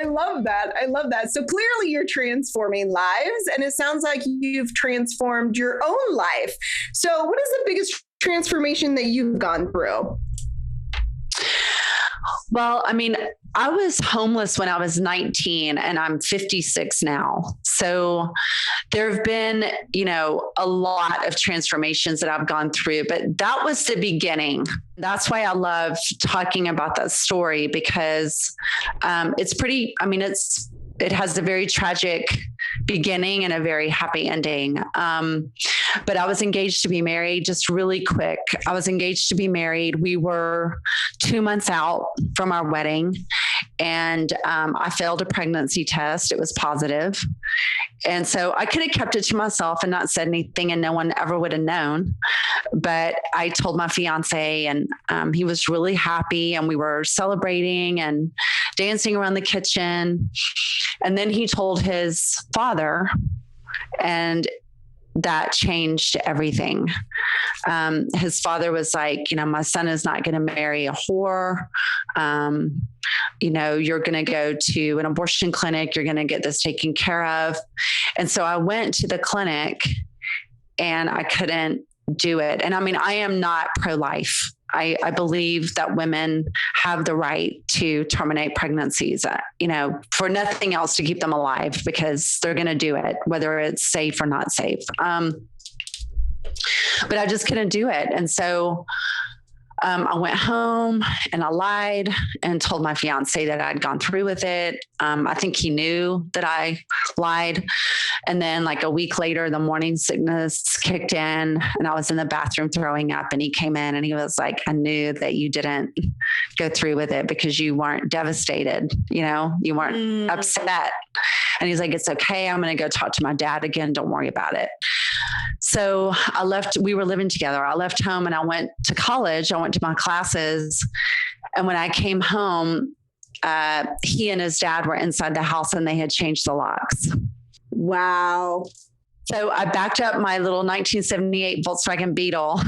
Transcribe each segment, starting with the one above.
I love that. I love that. So clearly you're transforming lives, and it sounds like you've transformed your own life. So what is the biggest transformation that you've gone through? Well, I mean, I was homeless when I was 19 and I'm 56 now. So there have been, a lot of transformations that I've gone through, but that was the beginning. That's why I love talking about that story, because it's pretty, it has a very tragic beginning and a very happy ending. But I was engaged to be married just really quick. I was engaged to be married. We were 2 months out from our wedding, and I failed a pregnancy test. It was positive. And so I could have kept it to myself and not said anything, and no one ever would have known. But I told my fiancé, and he was really happy, and we were celebrating and dancing around the kitchen. And then he told his father, and that changed everything. His father was like, my son is not going to marry a whore. You're going to go to an abortion clinic. You're going to get this taken care of. And so I went to the clinic and I couldn't do it. And I am not pro-life. I believe that women have the right to terminate pregnancies, for nothing else, to keep them alive, because they're going to do it, whether it's safe or not safe. But I just couldn't do it. And so I went home and I lied and told my fiance that I'd gone through with it. I think he knew that I lied. And then like a week later, the morning sickness kicked in and I was in the bathroom throwing up, and he came in and he was like, I knew that you didn't go through with it because you weren't devastated. You weren't upset. And he's like, it's okay. I'm going to go talk to my dad again. Don't worry about it. So I left, we were living together. I left home and I went to college. I went to my classes. And when I came home, he and his dad were inside the house and they had changed the locks. Wow. So I backed up my little 1978 Volkswagen Beetle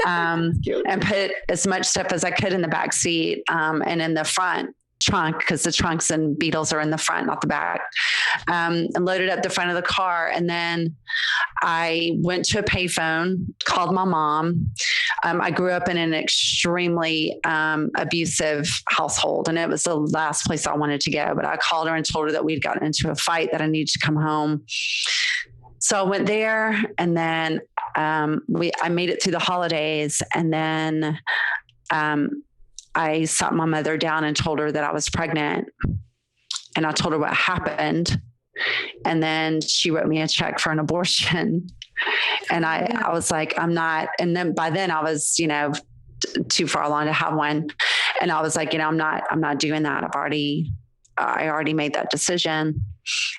and put as much stuff as I could in the back seat and in the front trunk, because the trunks and Beetles are in the front, not the back, and loaded up the front of the car. And then I went to a payphone, called my mom. I grew up in an extremely abusive household, and it was the last place I wanted to go. But I called her and told her that we'd gotten into a fight, that I needed to come home. So I went there, and then I made it through the holidays, and then I sat my mother down and told her that I was pregnant, and I told her what happened. And then she wrote me a check for an abortion. And I was like, I'm not. And then by then I was, too far along to have one. And I was like, I'm not doing that. I already made that decision.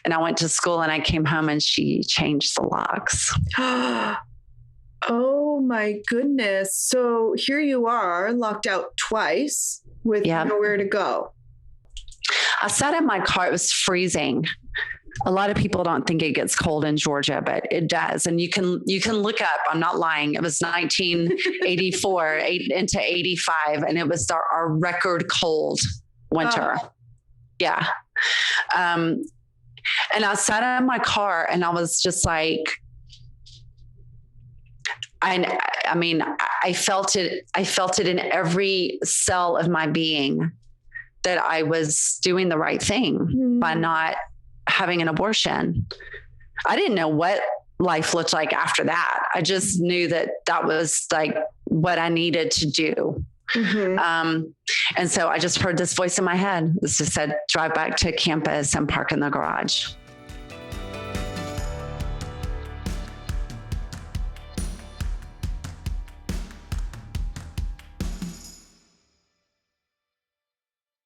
And I went to school and I came home and she changed the locks. Oh my goodness. So here you are, locked out twice with nowhere to go. I sat in my car. It was freezing. A lot of people don't think it gets cold in Georgia, but it does. And you can look up, I'm not lying. It was 1984 into 85. And it was our record cold winter. Oh. Yeah. And I sat in my car and I was just like, I felt it in every cell of my being that I was doing the right thing by not having an abortion. I didn't know what life looked like after that. I just knew that was like what I needed to do. Mm-hmm. And so I just heard this voice in my head. This just said, drive back to campus and park in the garage.